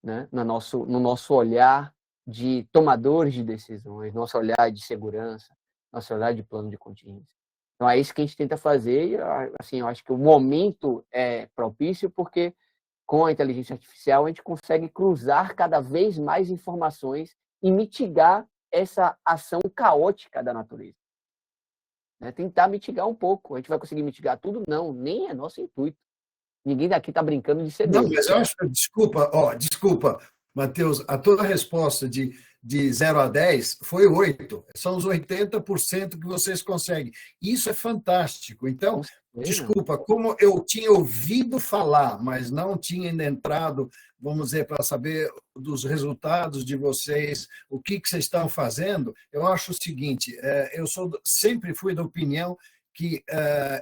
né? No nosso olhar de tomadores de decisões, nosso olhar de segurança, nosso olhar de plano de contingência. Então, é isso que a gente tenta fazer. E, assim, eu acho que o momento é propício porque, com a inteligência artificial, a gente consegue cruzar cada vez mais informações e mitigar essa ação caótica da natureza. Né? Tentar mitigar um pouco. A gente vai conseguir mitigar tudo? Não, nem é nosso intuito. Ninguém daqui está brincando de ser Deus. Não, mas eu acho que, desculpa, Matheus, a tua resposta de 0 a 10 foi 8. São os 80% que vocês conseguem. Isso é fantástico. Então, desculpa, como eu tinha ouvido falar, mas não tinha ainda entrado, vamos dizer, para saber dos resultados de vocês, o que vocês estão fazendo, eu acho o seguinte, eu sempre fui da opinião que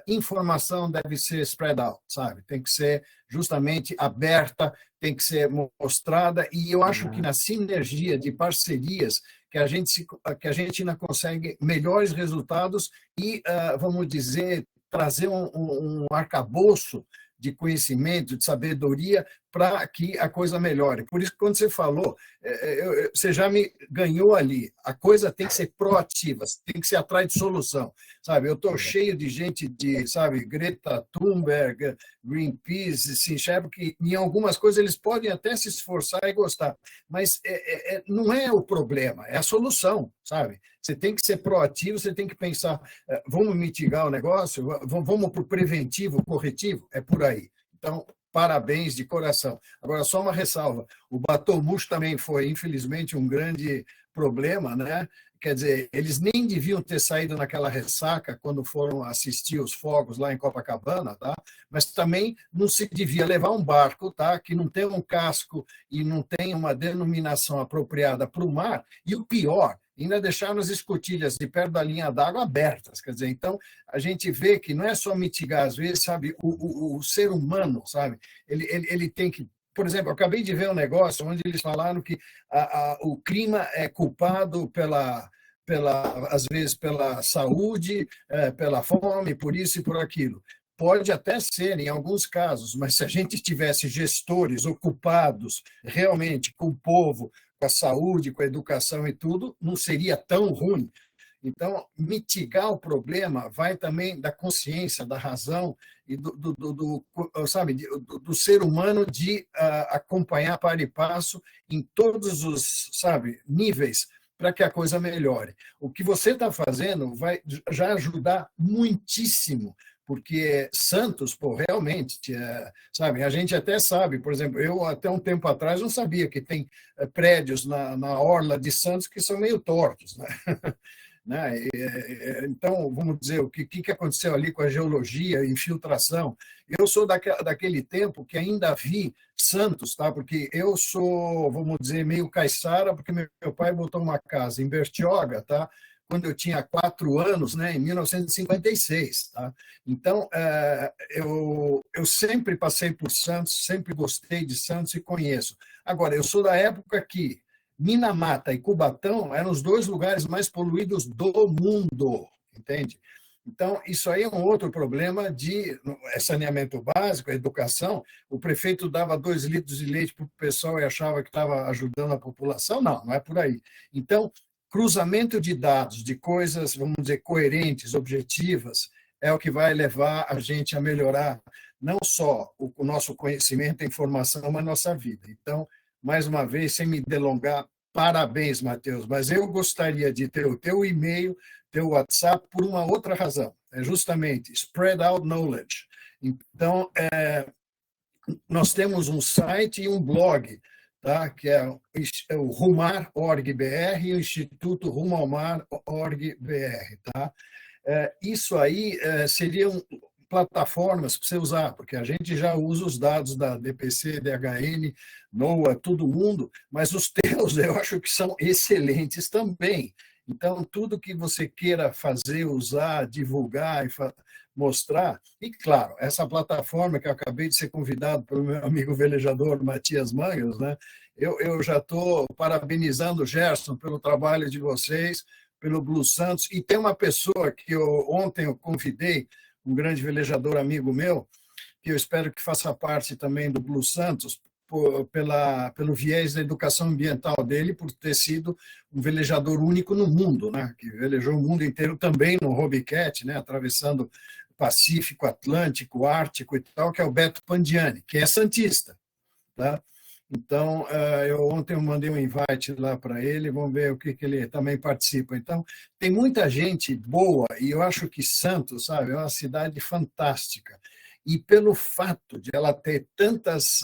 informação deve ser spread out, sabe? Tem que ser justamente aberta, tem que ser mostrada, e eu acho que na sinergia de parcerias que a gente ainda consegue melhores resultados e, vamos dizer, trazer um arcabouço de conhecimento, de sabedoria, para que a coisa melhore. Por isso que quando você falou, você já me ganhou ali. A coisa tem que ser proativa, tem que ser atrás de solução. Sabe, eu estou cheio de gente sabe, Greta Thunberg, Greenpeace, Sinchebo, que em algumas coisas eles podem até se esforçar e gostar, mas não é o problema, é a solução, sabe? Você tem que ser proativo, você tem que pensar, vamos mitigar o negócio, vamos para o preventivo, corretivo, é por aí. Então, parabéns de coração. Agora, só uma ressalva, o batom murcho também foi, infelizmente, um grande problema, né? Quer dizer, eles nem deviam ter saído naquela ressaca quando foram assistir os fogos lá em Copacabana, tá? Mas também não se devia levar um barco, tá? Que não tem um casco e não tem uma denominação apropriada para o mar, e o pior, ainda deixaram as escotilhas de perto da linha d'água abertas. Quer dizer, então, a gente vê que não é só mitigar, às vezes, sabe, o ser humano, sabe, ele tem que... Por exemplo, eu acabei de ver um negócio onde eles falaram que o clima é culpado às vezes, pela saúde, pela fome, por isso e por aquilo. Pode até ser, em alguns casos, mas se a gente tivesse gestores ocupados realmente com o povo, com a saúde, com a educação e tudo, não seria tão ruim. Então, mitigar o problema vai também da consciência, da razão e sabe, do ser humano de acompanhar para e passo em todos os, sabe, níveis para que a coisa melhore. O que você está fazendo vai já ajudar muitíssimo, porque Santos, pô, realmente, sabe, a gente até sabe, por exemplo, eu até um tempo atrás não sabia que tem prédios na orla de Santos que são meio tortos, né? Né? Então, vamos dizer, o que aconteceu ali com a geologia, infiltração. Eu sou daquele tempo que ainda vi Santos, tá? Porque eu sou, vamos dizer, meio caiçara, porque meu pai botou uma casa em Bertioga, tá? Quando eu tinha 4 anos, né, em 1956. Tá? Então, eu sempre passei por Santos, sempre gostei de Santos e conheço. Agora, eu sou da época que Minamata e Cubatão eram os 2 lugares mais poluídos do mundo, entende? Então, isso aí é um outro problema de saneamento básico, educação. O prefeito dava 2 litros de leite para o pessoal e achava que estava ajudando a população. Não é por aí. Então, cruzamento de dados, de coisas, vamos dizer, coerentes, objetivas, é o que vai levar a gente a melhorar não só o nosso conhecimento e informação, mas a nossa vida. Então, mais uma vez, sem me delongar, parabéns, Matheus, mas eu gostaria de ter o teu e-mail, teu WhatsApp, por uma outra razão, é justamente spread out knowledge. Então, nós temos um site e um blog, tá? Que é o Rumar.org.br e o Instituto Rumo ao Mar.org.br. Tá? Isso aí seriam plataformas para você usar, porque a gente já usa os dados da DPC, DHN, NOAA, todo mundo, mas os teus eu acho que são excelentes também. Então, tudo que você queira fazer, usar, divulgar e mostrar, e claro, essa plataforma que eu acabei de ser convidado pelo meu amigo velejador Matias Mangas, né? Eu já estou parabenizando o Gerson pelo trabalho de vocês, pelo Blue Santos, e tem uma pessoa que ontem eu convidei, um grande velejador amigo meu, que eu espero que faça parte também do Blue Santos, pelo viés da educação ambiental dele, por ter sido um velejador único no mundo, né? Que velejou o mundo inteiro também no Hobie Cat, né? Atravessando Pacífico, Atlântico, Ártico e tal, que é o Beto Pandiani, que é santista. Tá? Então, ontem eu mandei um invite lá para ele, vamos ver o que ele também participa. Então, tem muita gente boa, e eu acho que Santos, sabe, é uma cidade fantástica. E pelo fato de ela ter tantas,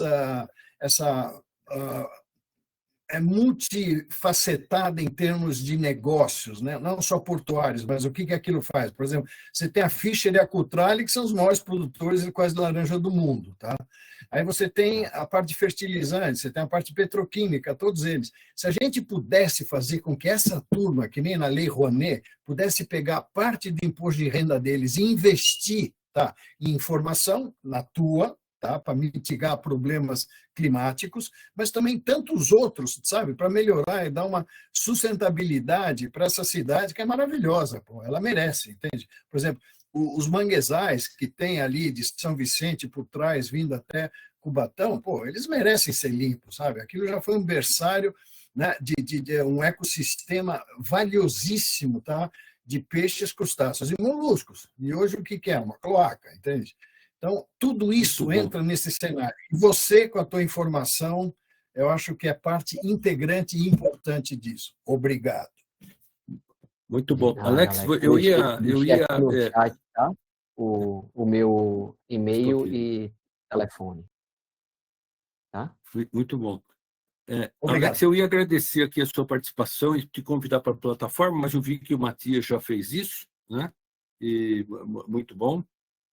multifacetada em termos de negócios, né? Não só portuários, mas o que aquilo faz. Por exemplo, você tem a Fischer e a Cutrale, que são os maiores produtores de quase laranja do mundo. Tá? Aí você tem a parte de fertilizantes, você tem a parte petroquímica, todos eles. Se a gente pudesse fazer com que essa turma, que nem na Lei Rouanet, pudesse pegar parte do imposto de renda deles e investir, tá, em informação, na tua, tá, para mitigar problemas climáticos, mas também tantos outros, sabe, para melhorar e dar uma sustentabilidade para essa cidade que é maravilhosa, pô, ela merece, entende? Por exemplo, os manguezais que tem ali de São Vicente por trás, vindo até Cubatão, pô, eles merecem ser limpos, sabe? Aquilo já foi um berçário, né, de um ecossistema valiosíssimo, tá, de peixes, crustáceos e moluscos. E hoje o que é? Uma cloaca, entende? Então, tudo isso entra nesse cenário. E você, com a tua informação, eu acho que é parte integrante e importante disso. Obrigado. Muito bom. Alex, eu ia no chat, tá? O meu e-mail e telefone. Tá? Muito bom. Alex, eu ia agradecer aqui a sua participação e te convidar para a plataforma, mas eu vi que o Matias já fez isso, né? E muito bom.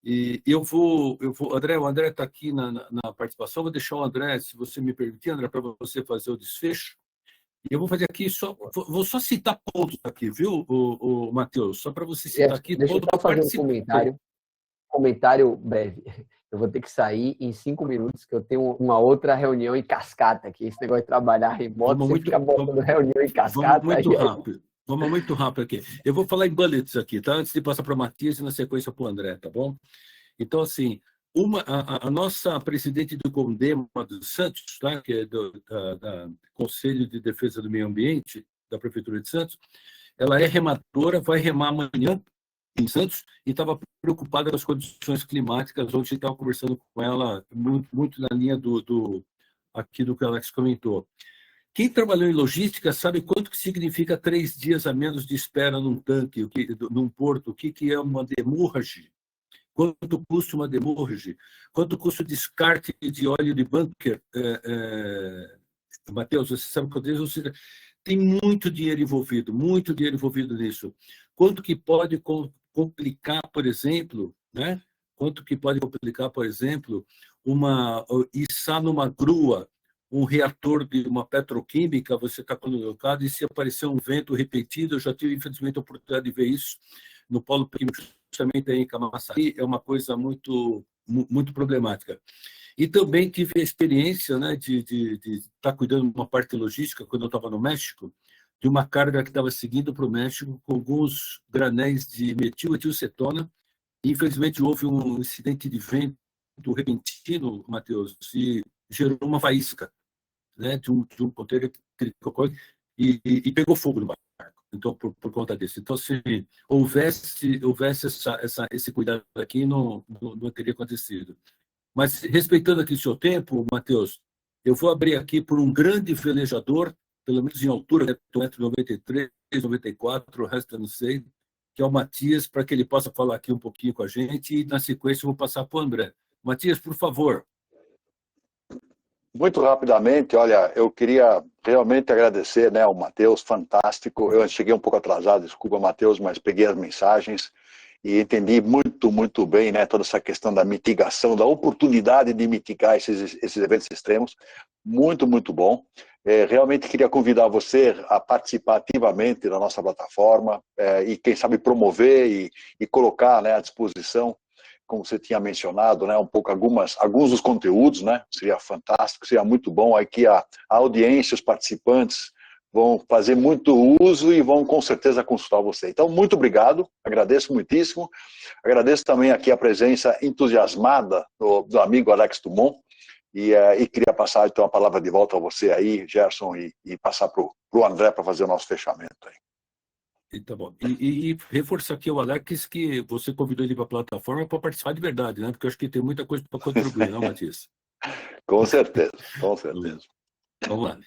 E eu vou, André, o André está aqui na participação, vou deixar o André, se você me permitir, André, para você fazer o desfecho. E eu vou fazer aqui, vou só citar pontos aqui, viu, o Matheus? Só para você citar aqui. Deixa eu só fazer um comentário breve. Eu vou ter que sair em 5 minutos, que eu tenho uma outra reunião em cascata aqui. Esse negócio de trabalhar remoto, você fica botando reunião em cascata. Vamos muito rápido aqui. Eu vou falar em bullets aqui, tá? Antes de passar para o Matias e na sequência para o André, tá bom? Então, assim, a nossa presidente do CONDEMA dos Santos, tá? Que é da Conselho de Defesa do Meio Ambiente, da Prefeitura de Santos, ela é remadora, vai remar amanhã em Santos e estava preocupada com as condições climáticas. Ontem estava conversando com ela muito na linha aqui do que o Alex comentou. Quem trabalhou em logística sabe quanto que significa 3 dias a menos de espera num tanque, num porto, o que é uma demurrage, quanto custa uma demurrage, quanto custa o descarte de óleo de bunker. Matheus, você sabe quanto é isso? Tem muito dinheiro envolvido nisso. Quanto que pode complicar, por exemplo, né? Quanto que pode complicar, por exemplo, içar numa grua um reator de uma petroquímica, você está colocado, e se aparecer um vento repetido, eu já tive, infelizmente, a oportunidade de ver isso no polo químico, justamente aí em Camaçari, é uma coisa muito problemática. E também tive a experiência, né, de estar cuidando de uma parte logística, quando eu estava no México, de uma carga que estava seguindo para o México com alguns granéis de metil-etilcetona. Infelizmente, houve um incidente de vento repentino, Matheus, e gerou uma faísca, né, de um container e pegou fogo no barco. Então, por conta disso. Então, se houvesse esse cuidado aqui, não teria acontecido. Mas, respeitando aqui o seu tempo, Matheus, eu vou abrir aqui por um grande velejador, pelo menos em altura, entre 93 e 94, o resto eu não sei, que é o Matias, para que ele possa falar aqui um pouquinho com a gente, e, na sequência, eu vou passar para o André. Matias, por favor. Muito rapidamente, olha, eu queria realmente agradecer, né, ao Matheus, fantástico. Eu cheguei um pouco atrasado, desculpa, Matheus, mas peguei as mensagens e entendi muito bem, né, toda essa questão da mitigação, da oportunidade de mitigar esses eventos extremos. Muito bom. Realmente queria convidar você a participar ativamente da nossa plataforma e, quem sabe, promover e colocar, né, à disposição, como você tinha mencionado, né, um pouco alguns dos conteúdos, né, seria fantástico, seria muito bom. Aqui a audiência, os participantes vão fazer muito uso e vão com certeza consultar você. Então, muito obrigado, agradeço muitíssimo. Agradeço também aqui a presença entusiasmada do amigo Alex Dumont e queria passar então a palavra de volta a você aí, Gerson, e passar para o André para fazer o nosso fechamento aí. Tá bom. E reforçar aqui o Alex que você convidou ele para a plataforma para participar de verdade, né? Porque eu acho que tem muita coisa para contribuir, não, Matias? Com certeza. Vamos lá.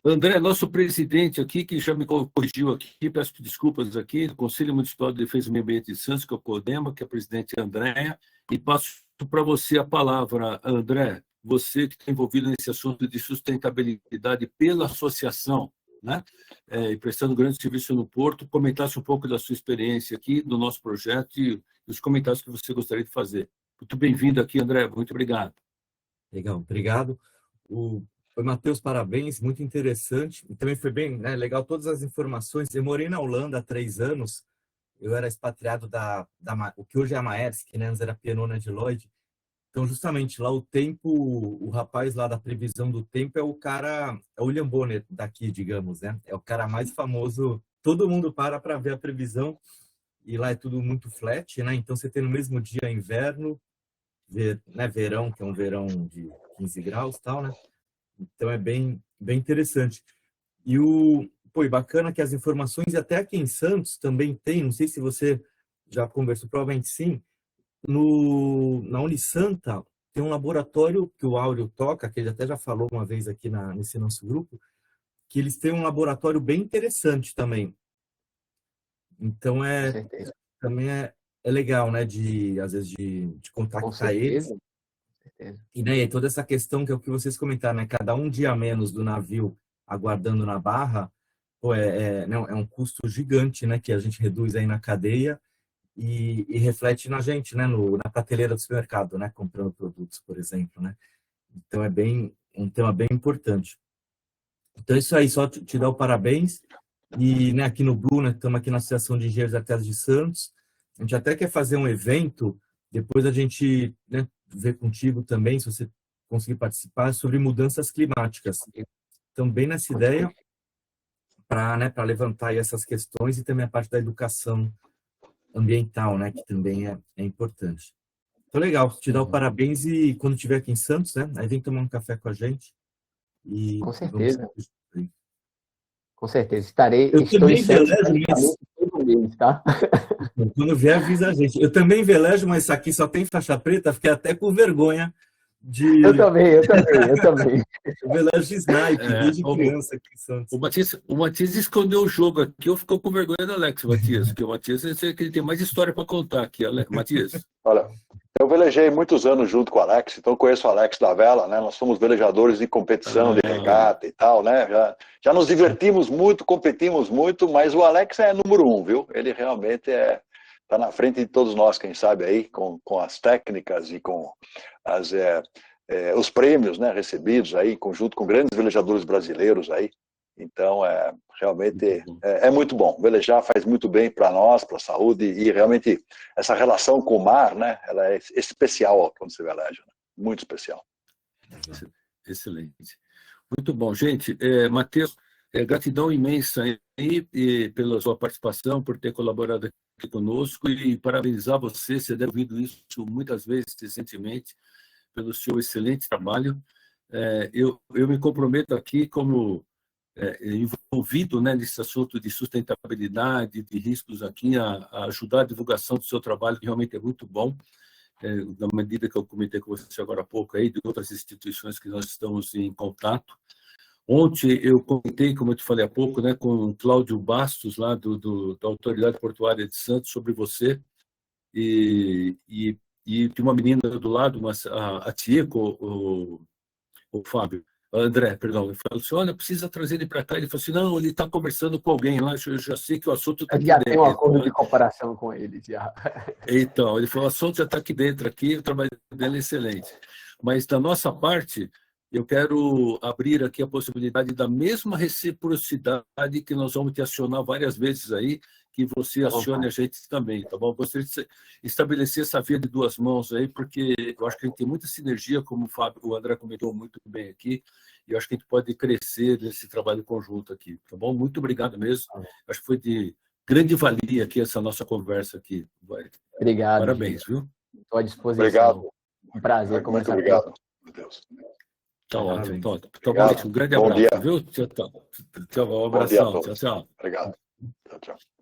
André, nosso presidente aqui, que já me corrigiu aqui, peço desculpas aqui, do Conselho Municipal de Defesa do Meio Ambiente de Santos, que é o CODEMA, que é a presidente Andréa, e passo para você a palavra, André, você que está envolvido nesse assunto de sustentabilidade pela associação, né? E prestando grande serviço no Porto, comentasse um pouco da sua experiência aqui, do nosso projeto e os comentários que você gostaria de fazer. Muito bem-vindo aqui, André. Muito obrigado. Legal, obrigado. Oi, Matheus, parabéns, muito interessante. E também foi bem, né, legal todas as informações. Eu morei na Holanda há 3 anos. Eu era expatriado o que hoje é a Maersk, né, antes era Pianona de Lloyd. Então, justamente lá o rapaz lá da previsão do tempo é o William Bonner daqui, digamos, né? É o cara mais famoso. Todo mundo para ver a previsão e lá é tudo muito flat, né? Então, você tem no mesmo dia inverno, né, verão, que é um verão de 15 graus e tal, né? Então, é bem interessante. E bacana que as informações, e até aqui em Santos também tem, não sei se você já conversou, provavelmente sim, na Unisanta tem um laboratório que o Áureo toca, que ele até já falou uma vez aqui nesse nosso grupo, que eles têm um laboratório bem interessante também. Então, também é legal, né, às vezes, de contactar eles. Com certeza. E né, toda essa questão que é o que vocês comentaram, né, cada um dia a menos do navio aguardando na barra, é um custo gigante, né, que a gente reduz aí na cadeia e reflete na gente, né, na prateleira do supermercado, né, comprando produtos, por exemplo, né. Então, é um tema bem importante. Então, é isso aí, só te dar o parabéns. E né, aqui no Blue, né, estamos aqui na Associação de Engenheiros Arquitetos de Santos, a gente até quer fazer um evento, depois a gente, né, vê contigo também, se você conseguir participar, sobre mudanças climáticas. Então, bem nessa ideia, para levantar aí essas questões e também a parte da educação ambiental, né, que também é importante. Então, legal, te dar o parabéns e quando estiver aqui em Santos, né, aí vem tomar um café com a gente. E Com certeza. Vamos... Com certeza. Estou em velejo, Santos todo mês, tá? Quando vier, avisa a gente. Eu também velejo, mas isso aqui só tem faixa preta, fiquei até com vergonha de... Eu também. Eu velejo snipe, desde criança aqui em Santos. O Matias escondeu o jogo aqui, eu fico com vergonha do Alex, Matias, porque o Matias eu sei que ele tem mais história para contar aqui, Matias. Olha, eu velejei muitos anos junto com o Alex, então conheço o Alex da vela, né? Nós somos velejadores de competição, de regata e tal, né? Já nos divertimos muito, competimos muito, mas o Alex é número 1, viu? Ele realmente está na frente de todos nós, quem sabe aí, com as técnicas e com os prêmios, né, recebidos aí, junto com grandes velejadores brasileiros aí. Então, realmente é muito bom. Velejar faz muito bem para nós, para a saúde, e realmente essa relação com o mar, né, ela é especial quando você veleja, né? Muito especial. Excelente. Muito bom. Gente, Matheus, gratidão imensa aí pela sua participação, por ter colaborado aqui conosco e parabenizar você deve ter ouvido isso muitas vezes recentemente, pelo seu excelente trabalho. Eu me comprometo aqui como envolvido, né, nesse assunto de sustentabilidade, de riscos aqui, a ajudar a divulgação do seu trabalho, que realmente é muito bom, na medida que eu comentei com você agora há pouco, aí, de outras instituições que nós estamos em contato. Ontem eu comentei, como eu te falei há pouco, né, com o Cláudio Bastos, lá da Autoridade Portuária de Santos, sobre você, e de uma menina do lado, a Tieco, o Fábio, André, perdão, ele falou assim, olha, precisa trazer ele para cá. Ele falou assim, não, ele está conversando com alguém lá, eu já sei que o assunto está aqui já dentro. tem um acordo de comparação com ele, já. Então, ele falou, o assunto já está aqui dentro, aqui, o trabalho dele é excelente. Mas, da nossa parte, eu quero abrir aqui a possibilidade da mesma reciprocidade que nós vamos te acionar várias vezes aí, que você acione a gente também, tá bom? Eu gostaria de estabelecer essa via de duas mãos aí, porque eu acho que a gente tem muita sinergia, como o André comentou muito bem aqui, e eu acho que a gente pode crescer nesse trabalho conjunto aqui, tá bom? Muito obrigado mesmo. Acho que foi de grande valia aqui essa nossa conversa aqui. Obrigado. Parabéns, viu? Estou à disposição. Obrigado. Um prazer conversar. Muito obrigado. Meu Deus. Tá ótimo, tá ótimo. Tá bom, um grande abraço, viu? Tchau, um abração. Tchau, tchau. Obrigado. Tchau, tchau.